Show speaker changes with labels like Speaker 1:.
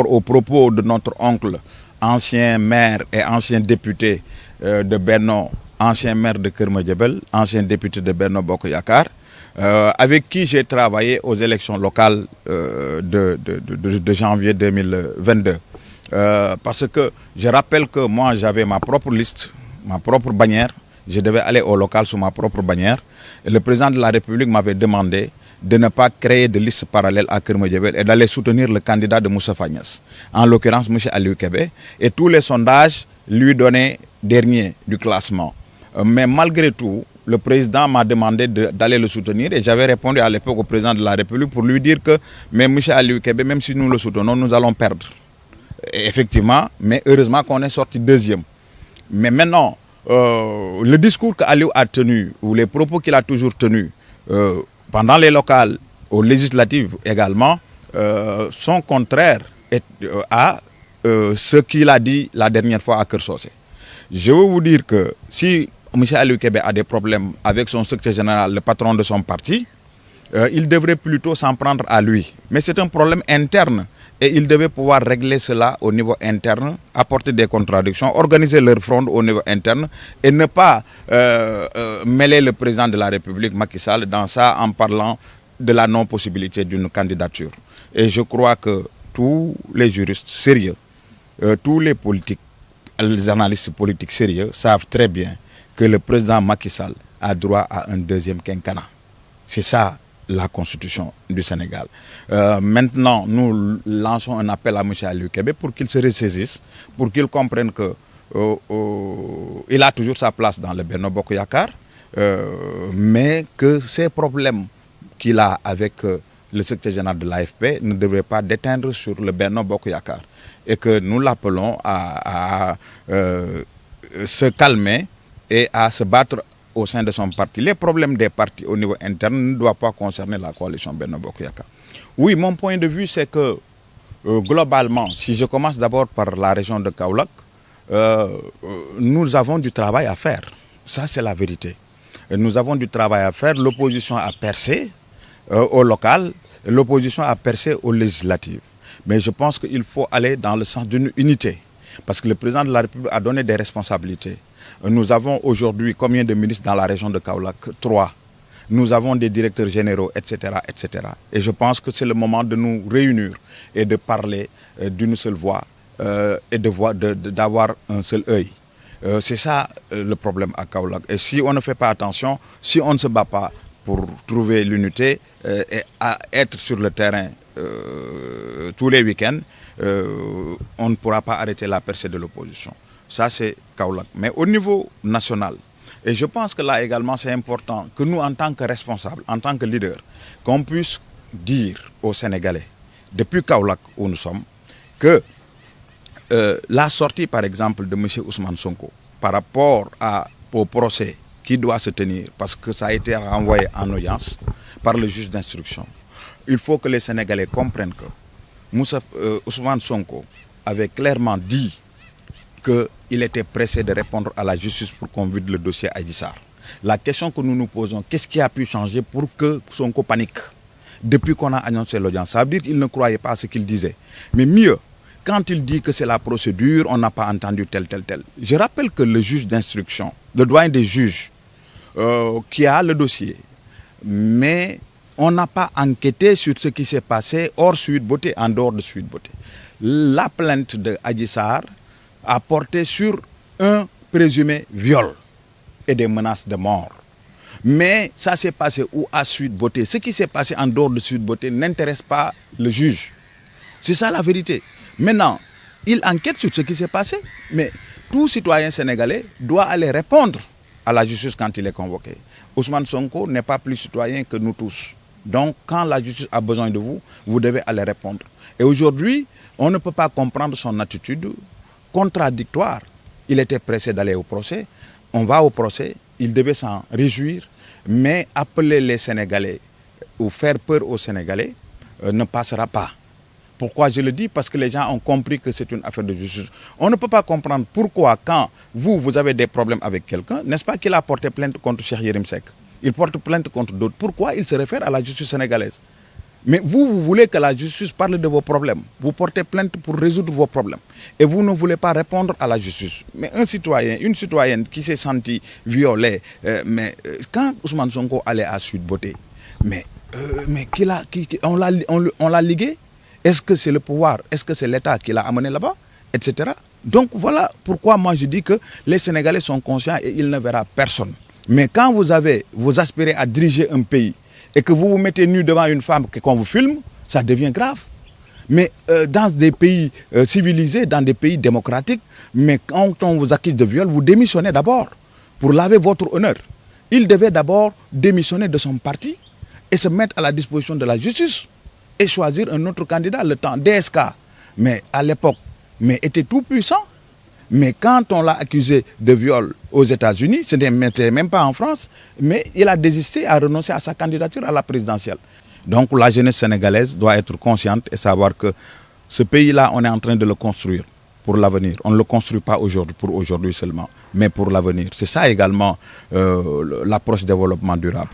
Speaker 1: aux propos de notre oncle, ancien maire et ancien député de Benno, ancien maire de Keur Madiabel, ancien député de Benno Bokk Yakaar, avec qui j'ai travaillé aux élections locales de janvier 2022. Parce que je rappelle que moi j'avais ma propre liste, ma propre bannière, je devais aller au local sous ma propre bannière, et le président de la République m'avait demandé de ne pas créer de liste parallèle à Keur Madiabel et d'aller soutenir le candidat de Moustapha Niasse, en l'occurrence M. Aliou Kébé, et tous les sondages lui donnaient dernier du classement. Mais malgré tout, le président m'a demandé d'aller le soutenir et j'avais répondu à l'époque au président de la République pour lui dire que mais M. Aliou Kébé, même si nous le soutenons, nous allons perdre. Et effectivement, mais heureusement qu'on est sorti deuxième. Mais maintenant, le discours qu'Aliou a tenu, ou les propos qu'il a toujours tenus, pendant les locales, aux législatives également, sont contraires à ce qu'il a dit la dernière fois à Keur Socé. Je veux vous dire que si M. Aliou Kébé a des problèmes avec son secrétaire général, le patron de son parti, il devrait plutôt s'en prendre à lui. Mais c'est un problème interne et il devait pouvoir régler cela au niveau interne, apporter des contradictions, organiser leur front au niveau interne et ne pas mêler le président de la République, Macky Sall, dans ça en parlant de la non-possibilité d'une candidature. Et je crois que tous les juristes sérieux, tous les politiques, les analystes politiques sérieux savent très bien que le président Macky Sall a droit à un deuxième quinquennat. C'est ça la constitution du Sénégal. Maintenant, nous lançons un appel à M. Aliou Kébé pour qu'il se ressaisisse, pour qu'il comprenne que il a toujours sa place dans le Benno Bokk Yakaar, mais que ces problèmes qu'il a avec le secrétaire général de l'AFP ne devraient pas déteindre sur le Benno Bokk Yakaar et que nous l'appelons à se calmer et à se battre au sein de son parti. Les problèmes des partis au niveau interne ne doivent pas concerner la coalition Benno Bokk Yakaar. Oui, mon point de vue, c'est que globalement, si je commence d'abord par la région de Kaolack, nous avons du travail à faire. Ça, c'est la vérité. Nous avons du travail à faire. L'opposition a percé au local, l'opposition a percé aux législatives. Mais je pense qu'il faut aller dans le sens d'une unité. Parce que le président de la République a donné des responsabilités. Nous avons aujourd'hui combien de ministres dans la région de Kaolack? 3. Nous avons des directeurs généraux, etc., etc. Et je pense que c'est le moment de nous réunir et de parler d'une seule voix et d'avoir un seul œil. C'est ça le problème à Kaolack. Et si on ne fait pas attention, si on ne se bat pas pour trouver l'unité et à être sur le terrain tous les week-ends, on ne pourra pas arrêter la percée de l'opposition. Ça, c'est Kaolack. Mais au niveau national, et je pense que là également, c'est important que nous, en tant que responsables, en tant que leaders, qu'on puisse dire aux Sénégalais, depuis Kaolack où nous sommes, que la sortie, par exemple, de M. Ousmane Sonko par rapport au procès qui doit se tenir, parce que ça a été renvoyé en audience par le juge d'instruction, il faut que les Sénégalais comprennent que Ousmane Sonko avait clairement dit qu'il était pressé de répondre à la justice pour qu'on vide le dossier Adji Sarr. La question que nous nous posons, qu'est-ce qui a pu changer pour que Sonko panique depuis qu'on a annoncé l'audience? Ça veut dire qu'il ne croyait pas à ce qu'il disait. Mais mieux, quand il dit que c'est la procédure, on n'a pas entendu tel. Je rappelle que le juge d'instruction, le doyen des juges, qui a le dossier, mais on n'a pas enquêté sur ce qui s'est passé hors Sweet Beauté, en dehors de Sweet Beauté. La plainte de Adji Sarr a porté sur un présumé viol et des menaces de mort. Mais ça s'est passé où à Sweet Beauté? Ce qui s'est passé en dehors de Sweet Beauté n'intéresse pas le juge. C'est ça la vérité. Maintenant, il enquête sur ce qui s'est passé, mais tout citoyen sénégalais doit aller répondre à la justice quand il est convoqué. Ousmane Sonko n'est pas plus citoyen que nous tous. Donc, quand la justice a besoin de vous, vous devez aller répondre. Et aujourd'hui, on ne peut pas comprendre son attitude contradictoire. Il était pressé d'aller au procès. On va au procès. Il devait s'en réjouir. Mais appeler les Sénégalais ou faire peur aux Sénégalais ne passera pas. Pourquoi je le dis? Parce que les gens ont compris que c'est une affaire de justice. On ne peut pas comprendre pourquoi quand vous avez des problèmes avec quelqu'un, n'est-ce pas qu'il a porté plainte contre Cheikh Yérim Seck? Il porte plainte contre d'autres. Pourquoi il se réfère à la justice sénégalaise? Mais vous voulez que la justice parle de vos problèmes. Vous portez plainte pour résoudre vos problèmes. Et vous ne voulez pas répondre à la justice. Mais un citoyen, une citoyenne qui s'est sentie violée, quand Ousmane Sonko allait à Sud Beauté, on l'a ligué. Est-ce que c'est le pouvoir? Est-ce que c'est l'État qui l'a amené là-bas? Etc. Donc voilà pourquoi moi je dis que les Sénégalais sont conscients et ils ne verront personne. Mais quand vous aspirez à diriger un pays et que vous vous mettez nu devant une femme et qu'on vous filme, ça devient grave. Mais dans des pays civilisés, dans des pays démocratiques, mais quand on vous accuse de viol, vous démissionnez d'abord pour laver votre honneur. Il devait d'abord démissionner de son parti et se mettre à la disposition de la justice et choisir un autre candidat, le temps DSK. Mais à l'époque, était tout puissant. Mais quand on l'a accusé de viol aux États-Unis, ce n'était même pas en France, mais il a désisté à renoncer à sa candidature à la présidentielle. Donc la jeunesse sénégalaise doit être consciente et savoir que ce pays-là, on est en train de le construire pour l'avenir. On ne le construit pas aujourd'hui pour aujourd'hui seulement, mais pour l'avenir. C'est ça également l'approche développement durable.